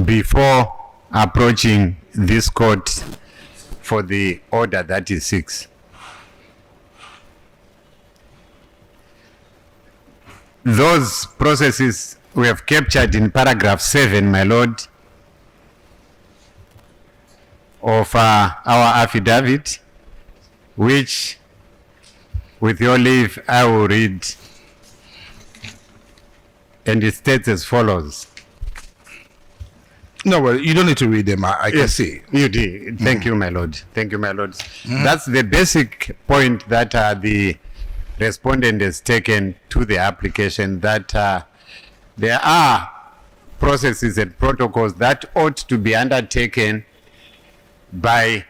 before approaching this court for the order that is 6. Those processes we have captured in paragraph 7, my lord, of our affidavit, which, with your leave, I will read, and it states as follows. No, well, you don't need to read them. I can see. You did. Thank you, my lord. Thank you, my lord. That's the basic point that the respondent has taken to the application, that there are processes and protocols that ought to be undertaken by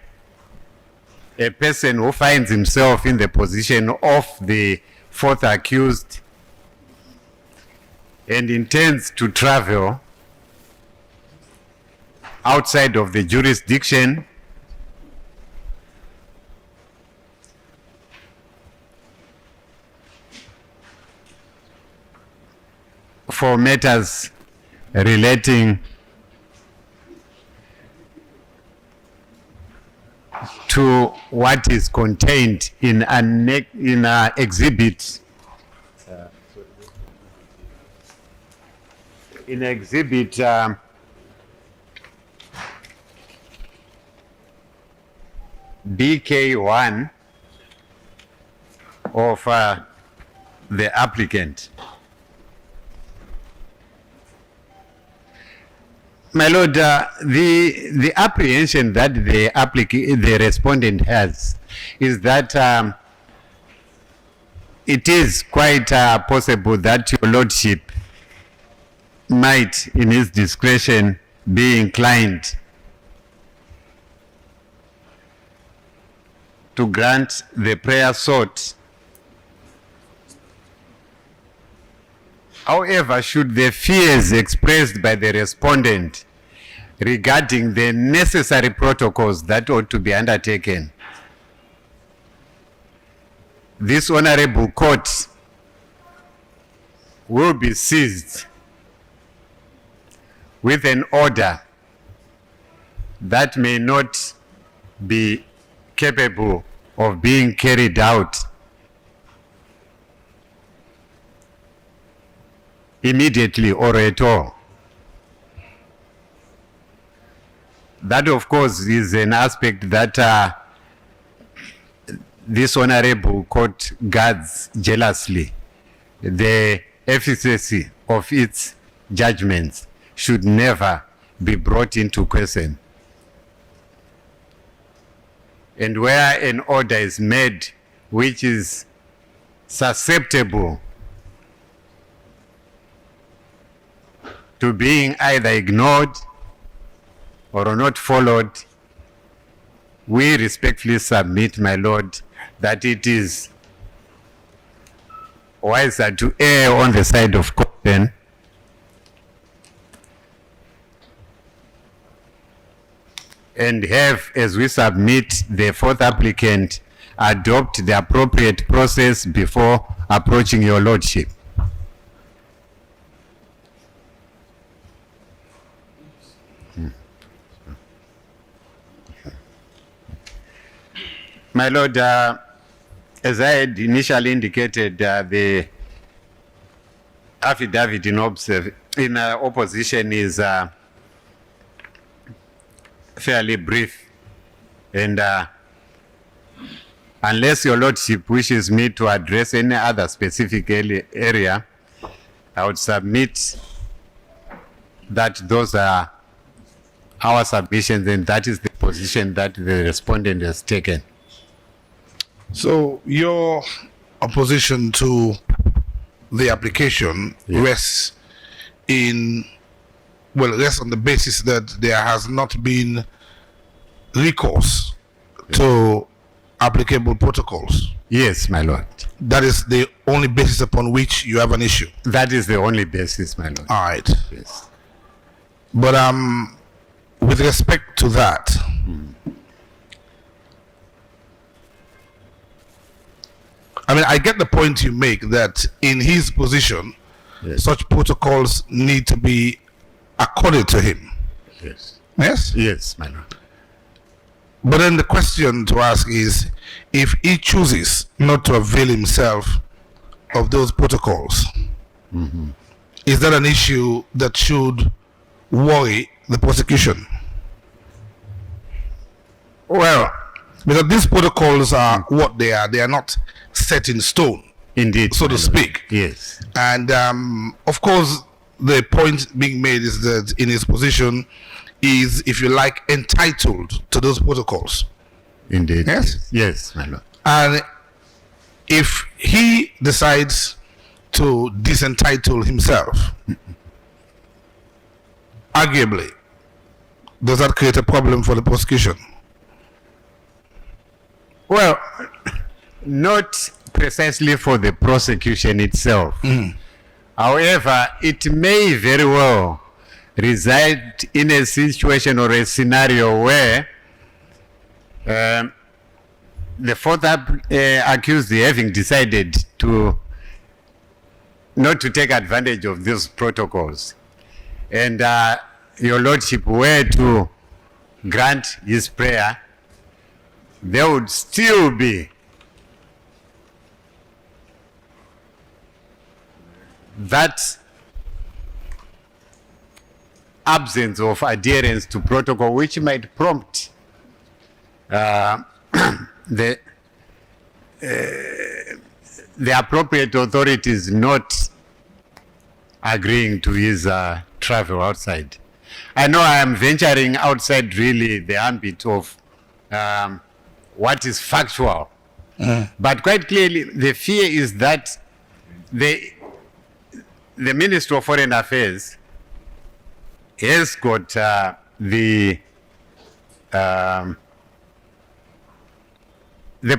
a person who finds himself in the position of the fourth accused and intends to travel outside of the jurisdiction for matters relating to what is contained in an exhibit. In exhibit BK1 of the applicant. My lord, the apprehension that the respondent has is that it is quite possible that your lordship might, in his discretion, be inclined to grant the prayer sought. However, should the fears expressed by the respondent regarding the necessary protocols that ought to be undertaken, this honorable court will be seized with an order that may not be capable of being carried out immediately or at all. That, of course, is an aspect that this honorable court guards jealously. The efficacy of its judgments should never be brought into question. And where an order is made which is susceptible to being either ignored or not followed, we respectfully submit, my lord, that it is wiser to err on the side of caution and have, as we submit, the fourth applicant adopt the appropriate process before approaching your lordship. My lord, as I had initially indicated, the affidavit in opposition is fairly brief, and unless your lordship wishes me to address any other specific area, I would submit that those are our submissions, and that is the position that the respondent has taken. So your opposition to the application rests on the basis that there has not been recourse to applicable protocols. Yes, my lord. That is the only basis upon which you have an issue. That is the only basis, my lord. All right. Yes. But with respect to that, I mean, I get the point you make that in his position, such protocols need to be accorded to him. Yes. Yes? Yes, my lord. But then the question to ask is, if he chooses not to avail himself of those protocols, is that an issue that should worry the prosecution? Well, Because these protocols are what they are. They are not set in stone, indeed, so my to lord. speak. Yes. And of course, the point being made is that in his position is, if you like, entitled to those protocols. Indeed. Yes? Yes, my lord. And if he decides to disentitle himself, arguably, does that create a problem for the prosecution? Well, not precisely for the prosecution itself. However, it may very well reside in a situation or a scenario where the fourth accused, having decided to not to take advantage of these protocols, and your lordship were to grant his prayer, there would still be that absence of adherence to protocol, which might prompt the appropriate authorities not agreeing to his travel outside. I know I am venturing outside really the ambit of what is factual, but quite clearly the fear is that the Ministry of Foreign Affairs has got the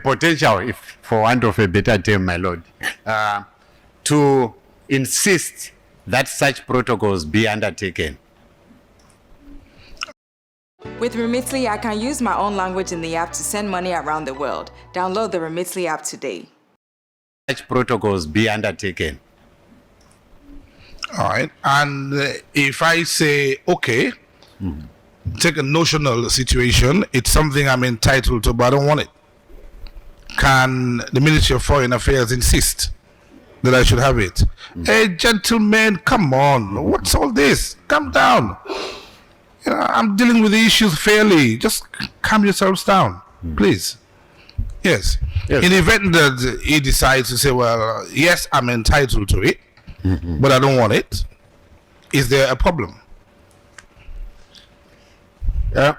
potential, if for want of a better term, my lord, to insist that such protocols be undertaken. With Remitly, I can use my own language in the app to send money around the world. Download the Remitly app today. Such protocols be undertaken. All right. And if I say, okay, take a notional situation, it's something I'm entitled to, but I don't want it. Can the Ministry of Foreign Affairs insist that I should have it? Hey, gentlemen, come on. What's all this? Calm down. You know, I'm dealing with the issues fairly. Just calm yourselves down, please. Yes. Yes. In the event that he decides to say, well, yes, I'm entitled to it, but I don't want it, is there a problem? Yeah.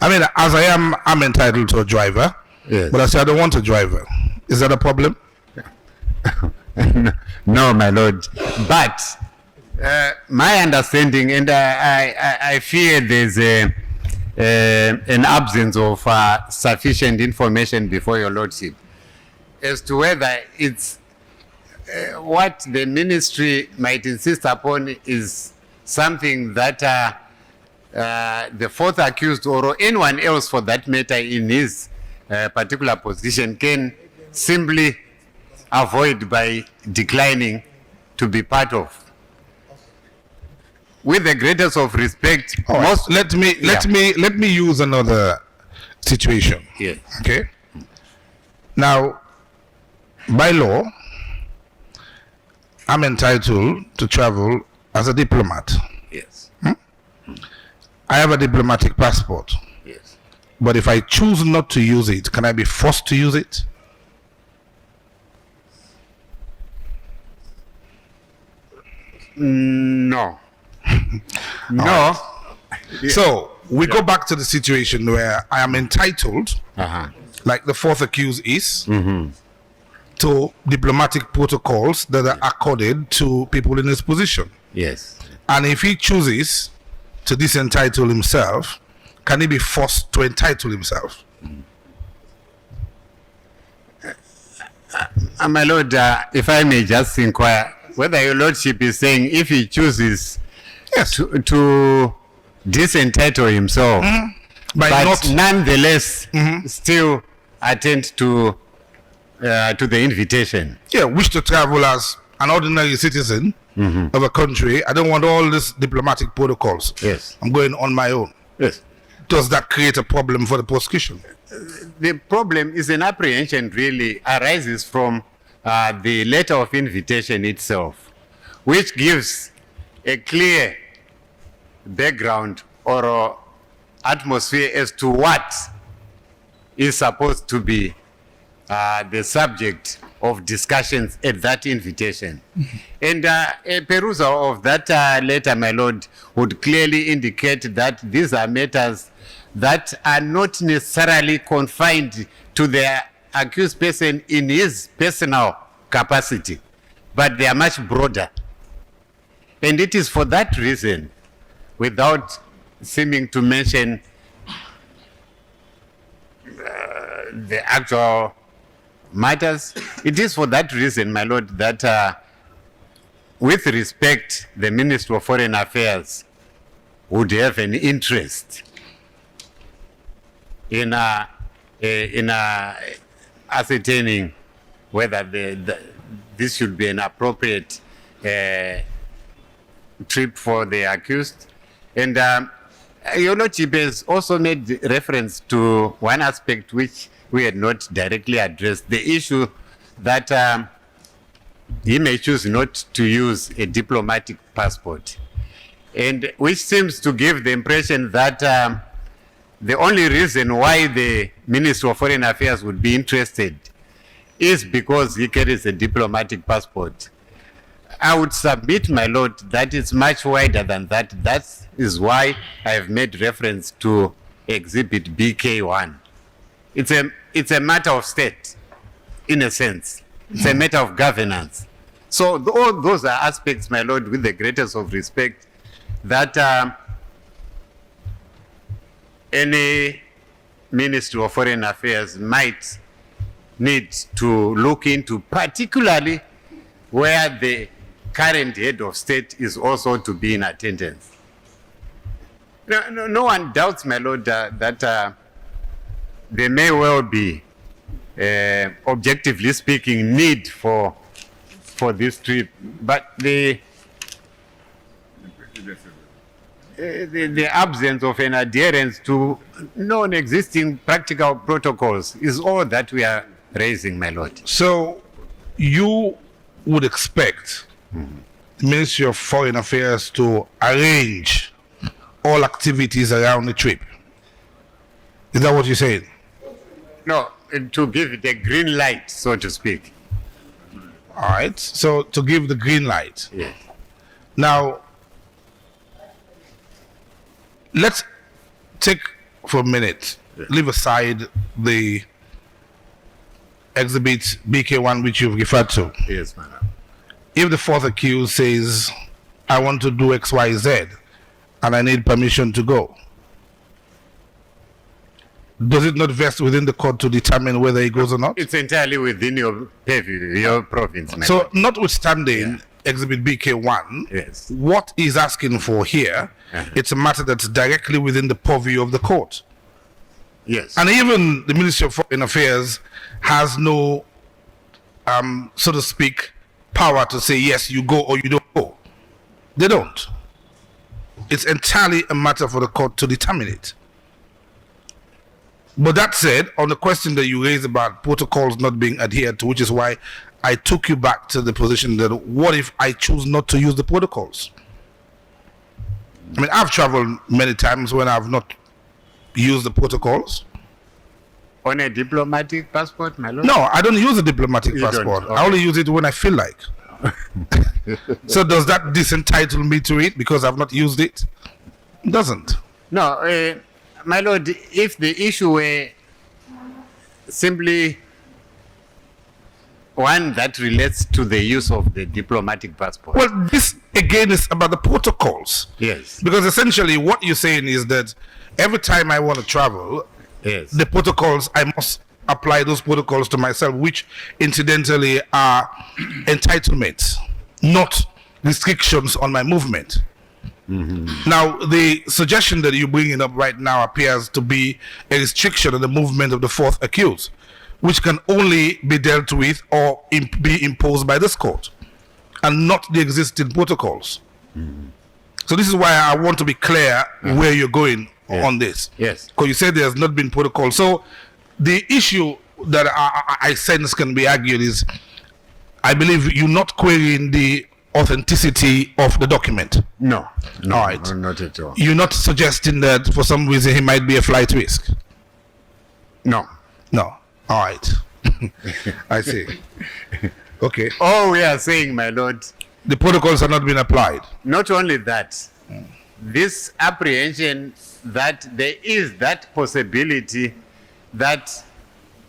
I mean, as I am, I'm entitled to a driver, Yes. but I say I don't want a driver. Is that a problem? No, my lord. But my understanding, and I fear there's an absence of sufficient information before your lordship as to whether it's what the ministry might insist upon is something that the fourth accused or anyone else for that matter in his particular position can simply avoid by declining to be part of. With the greatest of respect, All right. Let me use another situation. Yes. Okay. Now, by law, I'm entitled to travel as a diplomat. Yes. I have a diplomatic passport. Yes. But if I choose not to use it, can I be forced to use it? No. No. So we go back to the situation where I am entitled, like the fourth accused is, to diplomatic protocols that are accorded to people in his position. Yes. And if he chooses to disentitle himself, can he be forced to entitle himself? My lord, if I may just inquire whether your lordship is saying if he chooses Yes. to disentitle himself, By but not nonetheless still attend to the invitation. wish to travel as an ordinary citizen of a country. I don't want all these diplomatic protocols. Yes. I'm going on my own. Yes. Does that create a problem for the prosecution? The problem is an apprehension really arises from the letter of invitation itself, which gives a clear background or atmosphere as to what is supposed to be the subject of discussions at that invitation. And a perusal of that letter, my lord, would clearly indicate that these are matters that are not necessarily confined to the accused person in his personal capacity, but they are much broader. And it is for that reason, without seeming to mention the actual matters, it is for that reason, my lord, that with respect, the Minister of Foreign Affairs would have an interest in ascertaining whether this should be an appropriate trip for the accused. And your lordship has also made reference to one aspect which we had not directly addressed, the issue that he may choose not to use a diplomatic passport, and which seems to give the impression that the only reason why the Minister of Foreign Affairs would be interested is because he carries a diplomatic passport. I would submit, my lord, that it's much wider than that. That is why I have made reference to Exhibit BK1. It's a matter of state, in a sense. It's a matter of governance. So all those are aspects, my lord, with the greatest of respect, that any Ministry of Foreign Affairs might need to look into, particularly where the current head of state is also to be in attendance. No one doubts, my lord, that there may well be, objectively speaking, need for this trip, but the absence of an adherence to non-existing practical protocols is all that we are raising, my lord. So you would expect the Ministry of Foreign Affairs to arrange all activities around the trip. Is that what you're saying? No, to give it a green light, so to speak. All right. So to give the green light. Yes. Now, let's take for a minute, leave aside the exhibit BK1 which you've referred to. Yes, madam. If the fourth accused says, I want to do X, Y, Z, and I need permission to go, does it not vest within the court to determine whether he goes or not? It's entirely within your purview, your province, madam. So, notwithstanding exhibit BK1, Yes. what he's asking for here, it's a matter that's directly within the purview of the court. Yes. And even the Ministry of Foreign Affairs has no, so to speak, power to say, yes, you go or you don't go. They don't. It's entirely a matter for the court to determine it. But that said, on the question that you raised about protocols not being adhered to, which is why I took you back to the position that what if I choose not to use the protocols? I mean, I've traveled many times when I've not used the protocols. On a diplomatic passport, my lord? No, I don't use a diplomatic You don't, passport. okay. I only use it when I feel like. So does that disentitle me to it because I've not used it? It doesn't. No, my lord, if the issue were simply one that relates to the use of the diplomatic passport. Well, this again is about the protocols. Yes. Because essentially what you're saying is that every time I want to travel, Yes. the protocols, I must apply those protocols to myself, which incidentally are entitlements, not restrictions on my movement. Now, the suggestion that you're bringing up right now appears to be a restriction on the movement of the fourth accused, which can only be dealt with or be imposed by this court. and not the existing protocols. So this is why I want to be clear where you're going on this. Yes. Because you said there's not been protocol. So the issue that I sense can be argued is, I believe you're not querying the authenticity of the document. No. All right. No, not at all. You're not suggesting that for some reason he might be a flight risk. No. No. All right. I see. Okay. All we are saying, my lord, The protocols are not being applied. not only that, this apprehension that there is that possibility that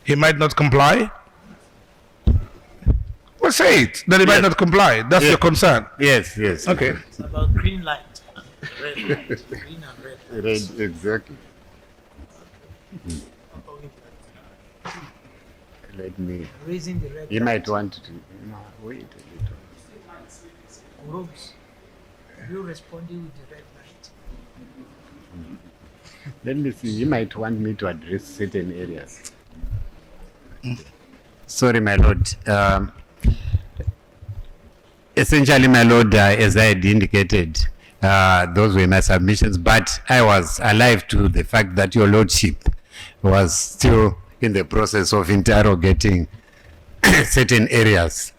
He might not comply. Well, say it. That he might Yes. not comply. That's Yes. your concern. yes, yes. Okay. It's about green light, red light, green and red. Right, exactly. Let me. Raising the red You light. might want to. No, wait a little. Rose, you responding with the red light. Let me see. You might want me to address certain areas. Sorry, my lord. Essentially, my lord, as I had indicated, those were my submissions, but I was alive to the fact that your lordship was still in the process of interrogating certain areas.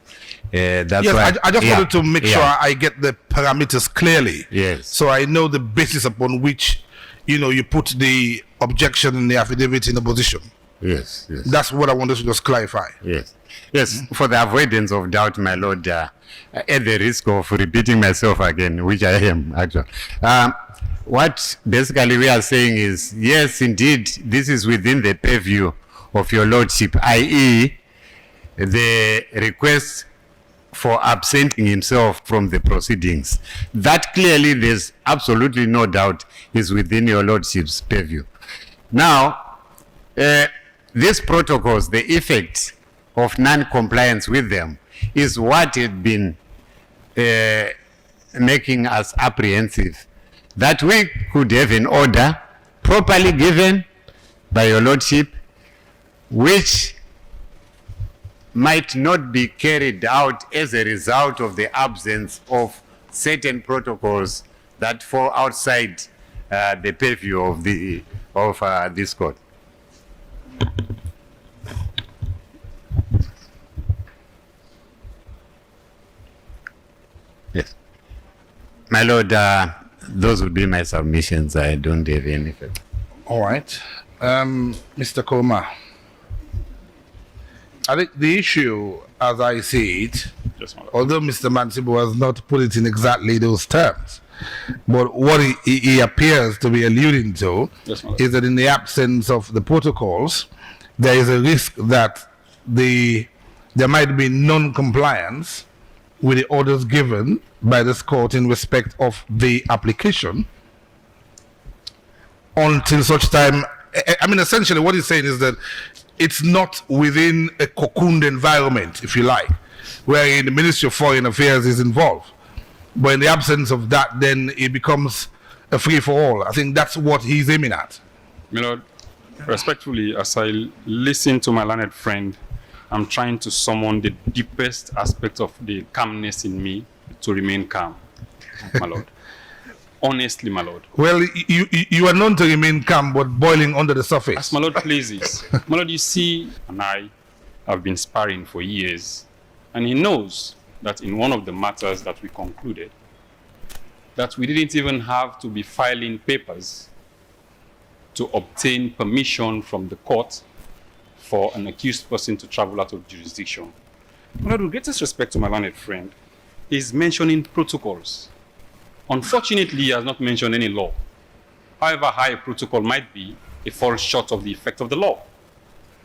That's Yes, why, I just yeah, wanted to make yeah. sure I get the parameters clearly. Yes. So I know the basis upon which, you put the objection in the affidavit in opposition. Yes, yes. That's what I wanted to just clarify. Yes, yes. For the avoidance of doubt, my lord, at the risk of repeating myself again, which I am actually, what basically we are saying is, yes, indeed, this is within the purview of your lordship, i.e., the request for absenting himself from the proceedings. That clearly, there's absolutely no doubt, is within your lordship's purview. Now, these protocols, the effect of non-compliance with them is what had been making us apprehensive, that we could have an order properly given by your lordship, which might not be carried out as a result of the absence of certain protocols that fall outside the purview of this court. Yes. My lord, those would be my submissions. I don't have anything. All right. Mr. Koma, I think the issue, as I see it, Yes, my lord. although Mr. Mansibo has not put it in exactly those terms, but what he appears to be alluding to Yes, my lord. is that in the absence of the protocols, there is a risk that there might be non-compliance with the orders given by this court in respect of the application until such time. I mean, essentially what he's saying is that it's not within a cocooned environment, if you like, wherein the Ministry of Foreign Affairs is involved. But in the absence of that, then it becomes a free-for-all. I think that's what he's aiming at. My lord, respectfully, as I listen to my learned friend, I'm trying to summon the deepest aspect of the calmness in me to remain calm, my lord. Honestly, my lord. Well, you are known to remain calm, but boiling under the surface. As my lord pleases. My lord, you see, and I have been sparring for years, and he knows that in one of the matters that we concluded, that we didn't even have to be filing papers to obtain permission from the court for an accused person to travel out of jurisdiction. My lord, with greatest respect to my learned friend, he's mentioning protocols. Unfortunately, he has not mentioned any law. However high a protocol might be, it falls short of the effect of the law.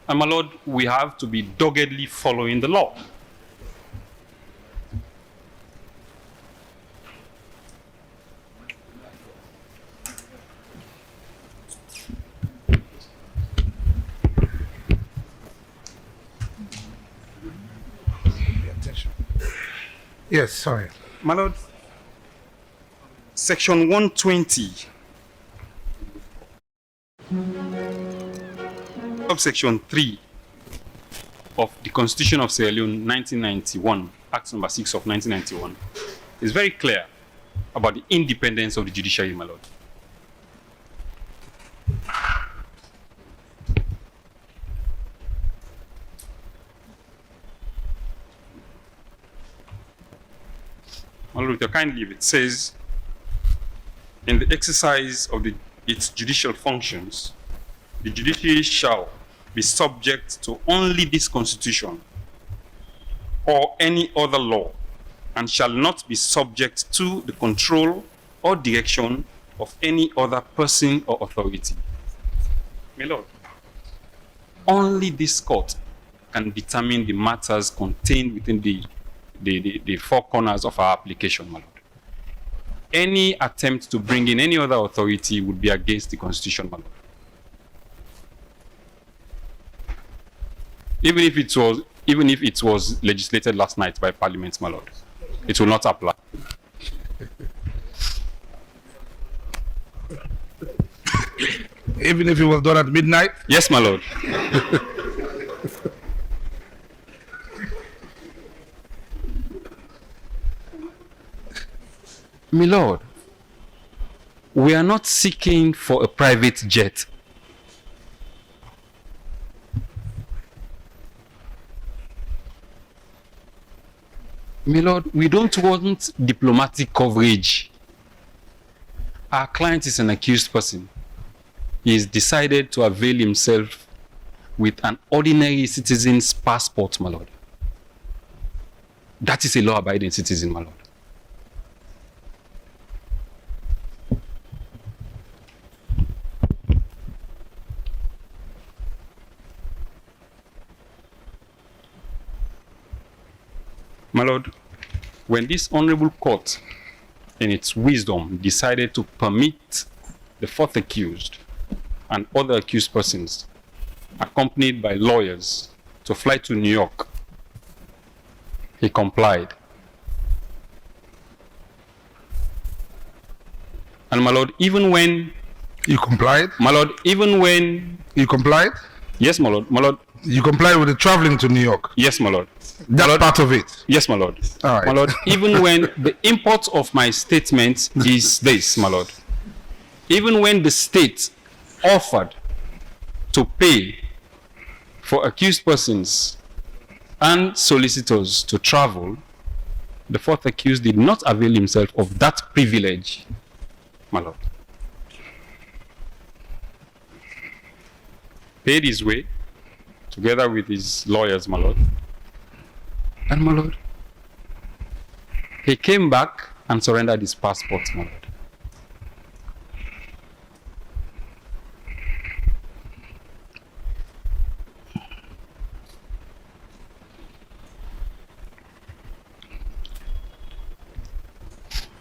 And my lord, we have to be doggedly following the law. Yes, sorry. My lord, Section 120, subsection 3 of the Constitution of Sierra Leone 1991 Act number 6 of 1991 is very clear about the independence of the judiciary, my lord. My lord, with your kind leave, it says, in the exercise of its judicial functions, the judiciary shall be subject to only this Constitution or any other law, and shall not be subject to the control or direction of any other person or authority. My lord, only this court can determine the matters contained within the four corners of our application, my lord. Any attempt to bring in any other authority would be against the Constitution, my lord. Even if it was legislated last night by Parliament, my lord, it will not apply. Even if it was done at midnight? Yes, my lord. My lord, we are not seeking for a private jet. My lord, we don't want diplomatic coverage. Our client is an accused person. He has decided to avail himself with an ordinary citizen's passport, my lord. That is a law-abiding citizen, my lord. My lord, when this honorable court, in its wisdom, decided to permit the fourth accused and other accused persons, accompanied by lawyers, to fly to New York, he complied. And my lord, even when... You complied? My lord, even when... You complied? Yes, my lord. My lord. You complied with the traveling to New York? Yes, my lord. That lord, part of it? Yes, my lord. All right. My lord, even when the import of my statement is this, my lord. Even when the state offered to pay for accused persons and solicitors to travel, the fourth accused did not avail himself of that privilege, my lord. Paid his way, together with his lawyers, my lord. And my lord, he came back and surrendered his passport, my lord.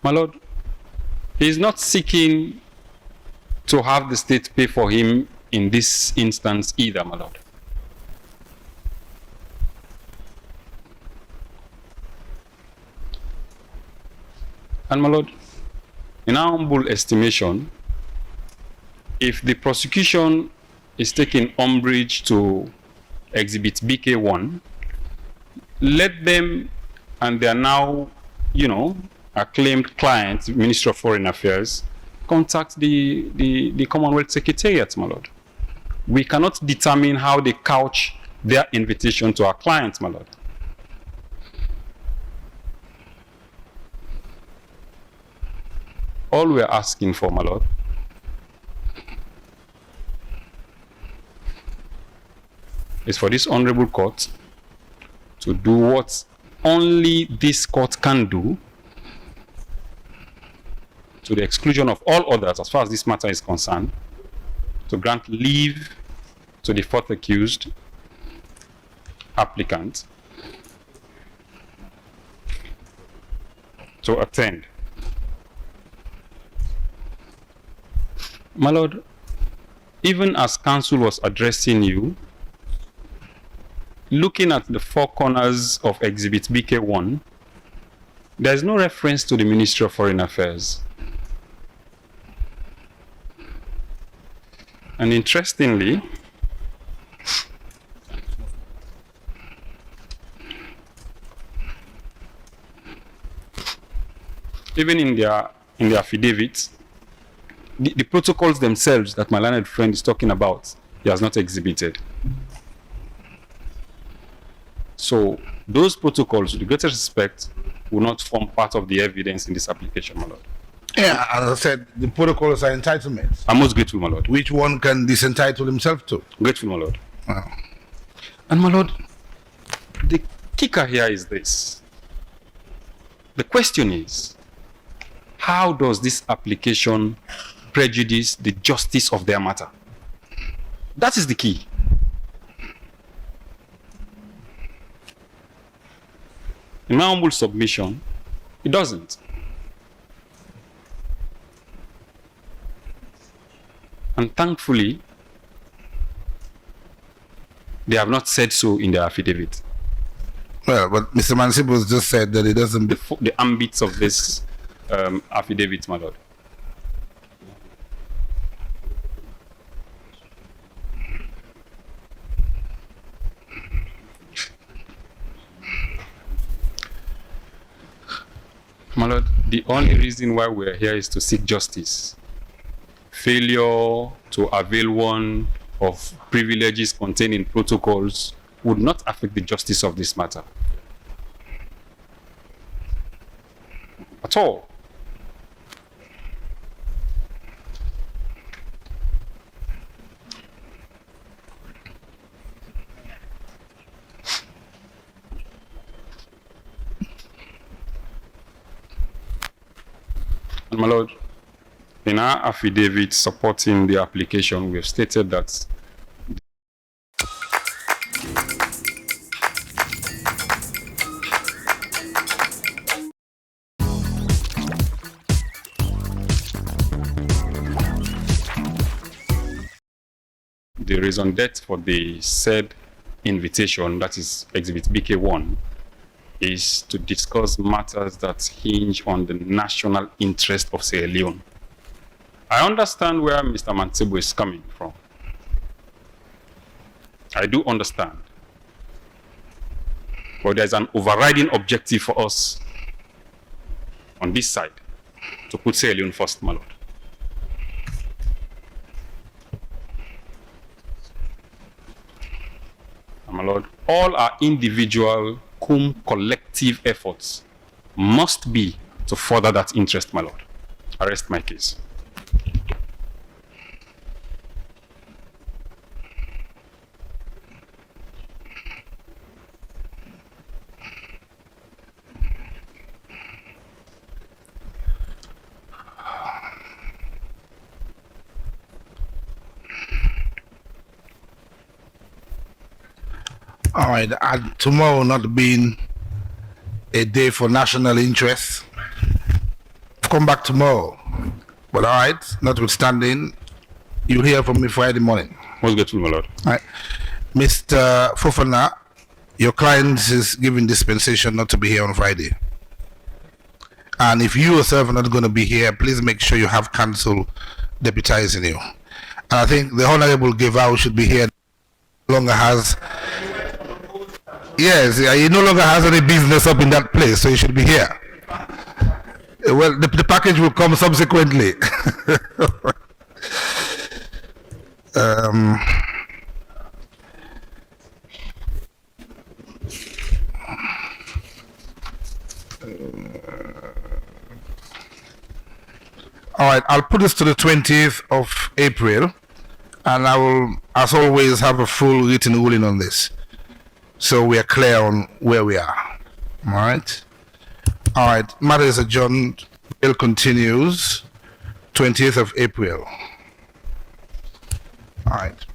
My lord, he is not seeking to have the state pay for him in this instance either, my lord. And my lord, in our humble estimation, if the prosecution is taking umbrage to Exhibit BK1, let them and their now, acclaimed client, Ministry of Foreign Affairs, contact the Commonwealth Secretariat, my lord. We cannot determine how they couch their invitation to our clients, my lord. All we are asking for, my lord, is for this honorable court to do what only this court can do, to the exclusion of all others as far as this matter is concerned, to grant leave to the fourth accused applicant to attend. My lord, even as counsel was addressing you, looking at the four corners of Exhibit BK1, there is no reference to the Ministry of Foreign Affairs. And interestingly, even in their affidavit, the protocols themselves that my learned friend is talking about, he has not exhibited. So those protocols, with the greatest respect, will not form part of the evidence in this application, my lord. Yeah, as I said, the protocols are entitlements. I'm most grateful, my lord. Which one can disentitle himself to? Grateful, my lord. Wow. And my lord, the kicker here is this. The question is, how does this application prejudice the justice of their matter? That is the key. In my humble submission, it doesn't. And thankfully, they have not said so in their affidavit. Well, but Mr. Mansibus just said that it doesn't... The ambits of this affidavit, my lord. My lord, the only reason why we're here is to seek justice. Failure to avail one of privileges contained in protocols would not affect the justice of this matter. At all. And my lord, in our affidavit supporting the application, we have stated that the reason date for the said invitation, that is Exhibit BK1, is to discuss matters that hinge on the national interest of Sierra Leone. I understand where Mr. Mansebo is coming from. I do understand. But there's an overriding objective for us on this side to put Sierra Leone first, my lord. And my lord, all our individual cum collective efforts must be to further that interest, my lord. I rest my case. All right, tomorrow not being a day for national interest, come back tomorrow. But all right, notwithstanding, you'll hear from me Friday morning. Most grateful, my lord. All right. Mr. Fofana, your client is giving dispensation not to be here on Friday. And if you yourself are not going to be here, please make sure you have counsel deputizing you. And I think the Honorable Givao should be here. No longer has... Yes, he no longer has any business up in that place, so he should be here. Well, the package will come subsequently. All right, I'll put this to the 20th of April, and I will, as always, have a full written ruling on this, so we are clear on where we are. All right. All right. Matter is adjourned. Bill continues. 20th of April. All right.